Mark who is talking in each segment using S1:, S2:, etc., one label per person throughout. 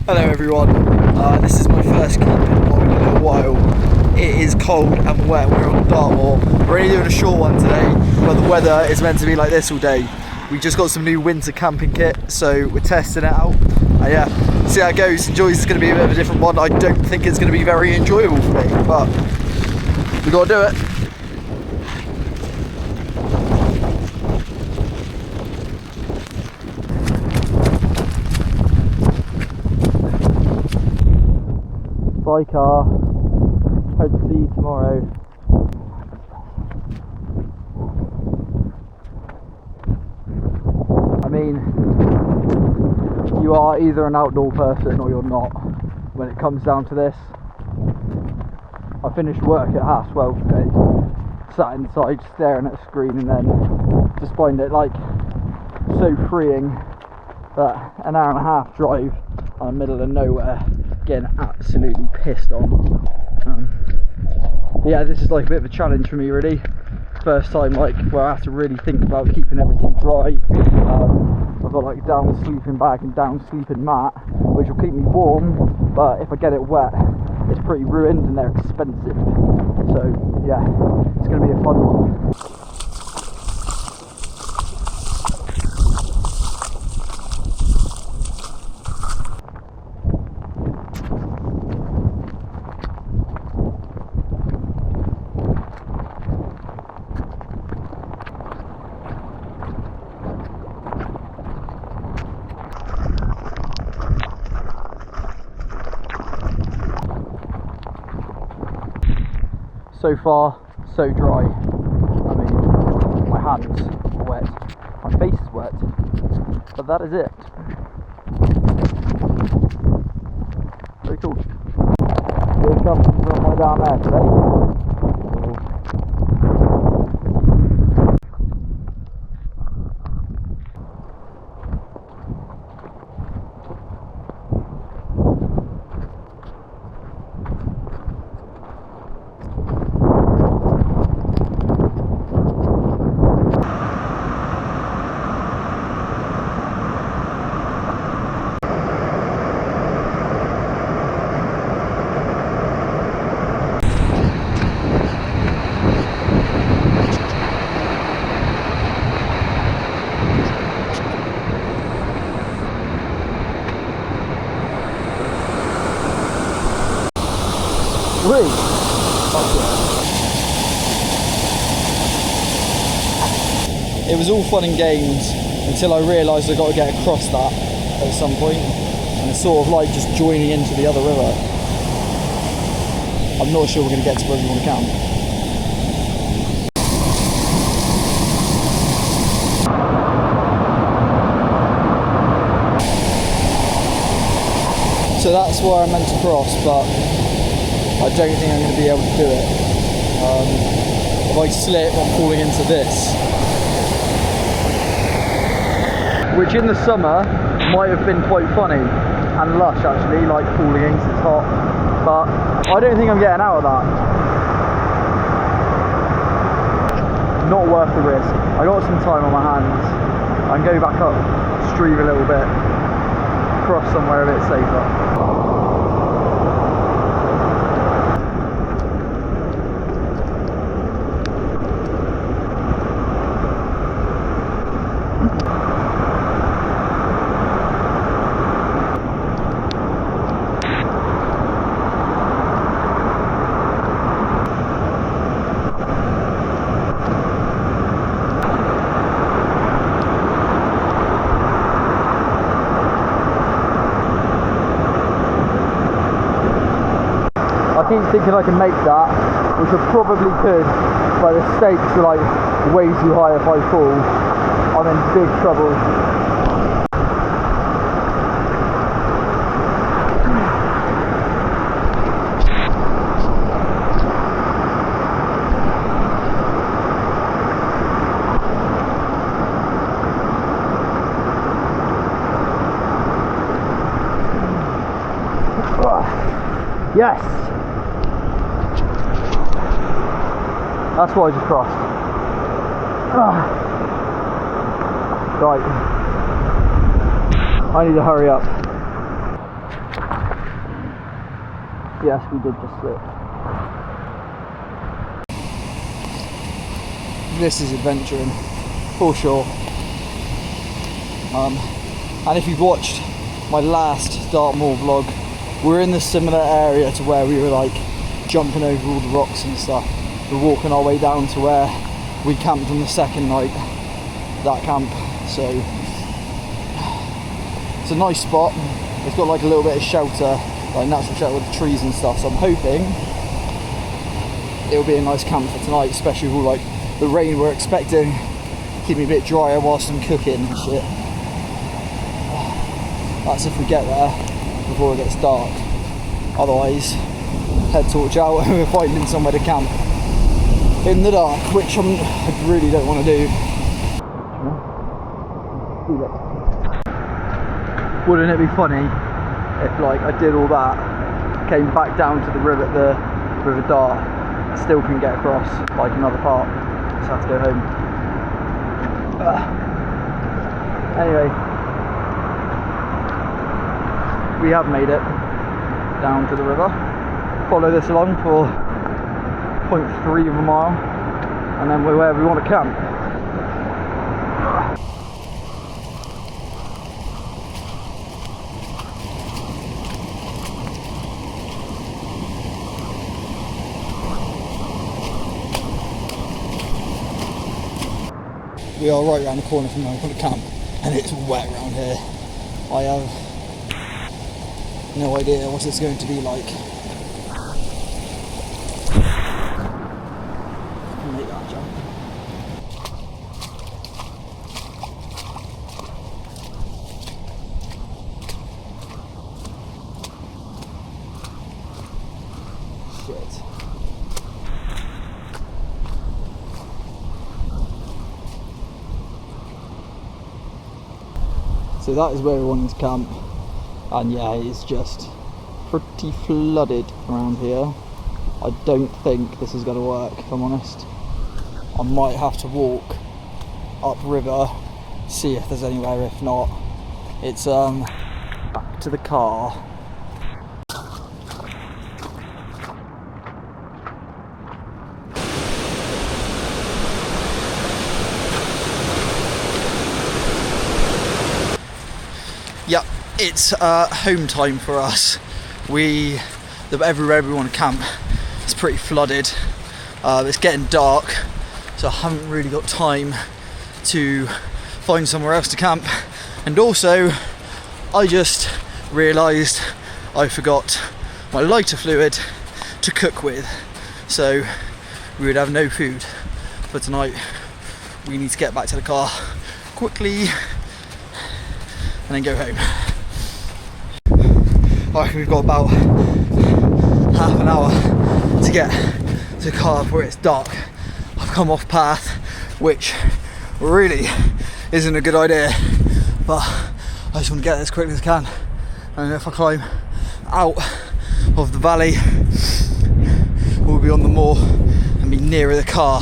S1: Hello everyone, this is my first camping vlog in a little while. It is cold and wet, we're on Dartmoor. We're only doing a short one today, but the weather is meant to be like this all day. We just got some new winter camping kit, so we're testing it out. And yeah, see how it goes. Enjoy's going to be a bit of a different one. I don't think it's going to be very enjoyable for me, but we got to do it. Bye car, hope to see you tomorrow. I mean, you are either an outdoor person or you're not when it comes down to this. I finished work at 12:30 today, sat inside staring at a screen, and then just find it like so freeing that an hour and a half drive on the middle of nowhere, getting absolutely pissed on. Yeah, this is like a bit of a challenge for me really. First time like where I have to really think about keeping everything dry. I've got like a down sleeping bag and down sleeping mat, which will keep me warm, but if I get it wet, it's pretty ruined and they're expensive. So yeah, it's going to be a fun one. So far, so dry. I mean, my hands are wet, my face is wet, but that is it. Very cool. Here it comes from way down there today. It was all fun and games until I realised I got to get across that at some point, and it's sort of like just joining into the other river. I'm not sure we're going to get to where we want to camp. So that's where I'm meant to cross, but I don't think I'm going to be able to do it. If I slip, I'm falling into this. Which in the summer might have been quite funny and lush actually, like falling in 'cause it's hot. But I don't think I'm getting out of that. Not worth the risk. I got some time on my hands. I can go back up stream a little bit, cross somewhere a bit safer. I keep thinking I can make that, which I probably could, but the stakes are like way too high if I fall. I'm in big trouble. Yes! That's what I just crossed. Right. I need to hurry up. Yes, we did just slip. This is adventuring, for sure. And if you've watched my last Dartmoor vlog, we're in the similar area to where we were like jumping over all the rocks and stuff. We're walking our way down to where we camped on the second night, that camp. So it's a nice spot. It's got like a little bit of shelter, like natural shelter with the trees and stuff. So I'm hoping it'll be a nice camp for tonight, especially with all like the rain we're expecting. Keep me a bit drier whilst I'm cooking and shit. That's if we get there before it gets dark. Otherwise, head torch out and we're finding somewhere to camp in the dark, which I really don't want to do. Wouldn't it be funny if like I did all that, came back down to the river Dart, still can get across like another part, just have to go home. Anyway, we have made it down to the river. Follow this along for 0.3 of a mile and then we're where we want to camp. We are right around the corner from where we want to camp and it's wet around here. I have no idea what it's going to be like. Make that jump. Shit. So that is where we wanted to camp, and yeah, it's just pretty flooded around here. I don't think this is going to work, if I'm honest. I might have to walk upriver, see if there's anywhere. If not, it's back to the car. Yep, it's home time for us. Everywhere we want to camp is pretty flooded. It's getting dark, so I haven't really got time to find somewhere else to camp. And also, I just realised I forgot my lighter fluid to cook with, so we would have no food for tonight. We need to get back to the car quickly and then go home. Alright, we've got about half an hour to get to the car before it's dark. I've come off path, which really isn't a good idea, but I just want to get there as quickly as I can. And if I climb out of the valley, we'll be on the moor and be nearer the car,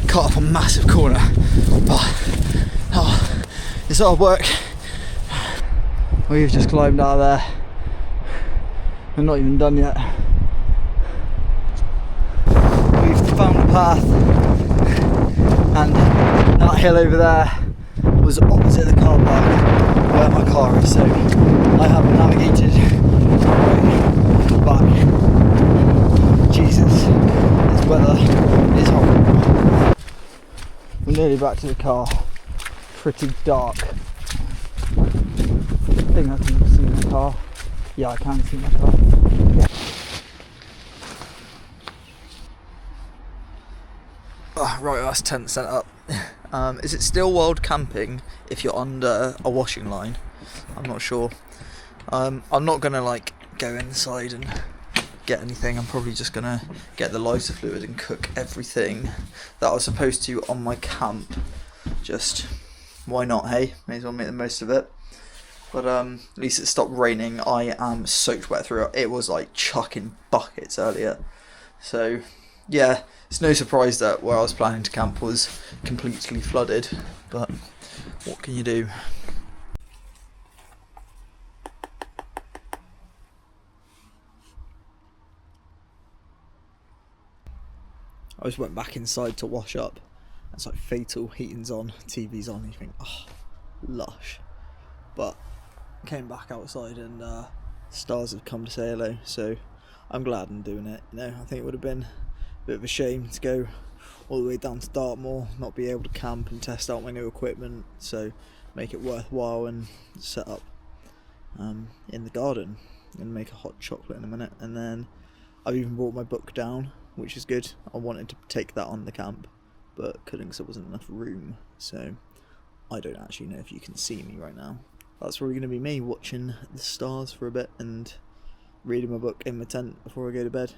S1: cut off a massive corner. But it's hard work. We've just climbed out of there. We're not even done yet. We've found a path, and that hill over there was opposite the car park where my car is, so I have navigated back. Jesus, this weather is horrible. We're nearly back to the car. Pretty dark. I think I can see my car. Yeah, I can see my car. Yeah. Oh, right, that's tent set up. Is it still wild camping if you're under a washing line? I'm not sure. I'm not gonna like go inside and get anything. I'm probably just gonna get the lighter fluid and cook everything that I was supposed to on my camp. Just why not, hey? May as well make the most of it. But at least it stopped raining. I am soaked wet through it. It was like chucking buckets earlier. So yeah, it's no surprise that where I was planning to camp was completely flooded. But what can you do?
S2: I just went back inside to wash up. It's like fatal, heating's on, TV's on, you think, oh, lush. But came back outside and stars have come to say hello, so I'm glad I'm doing it. You know, I think it would have been a bit of a shame to go all the way down to Dartmoor, not be able to camp and test out my new equipment, so make it worthwhile and set up in the garden and make a hot chocolate in a minute. And then I've even brought my book down, which is good. I wanted to take that on the camp, but couldn't because there wasn't enough room, so I don't actually know if you can see me right now. That's probably going to be me watching the stars for a bit and reading my book in my tent before I go to bed.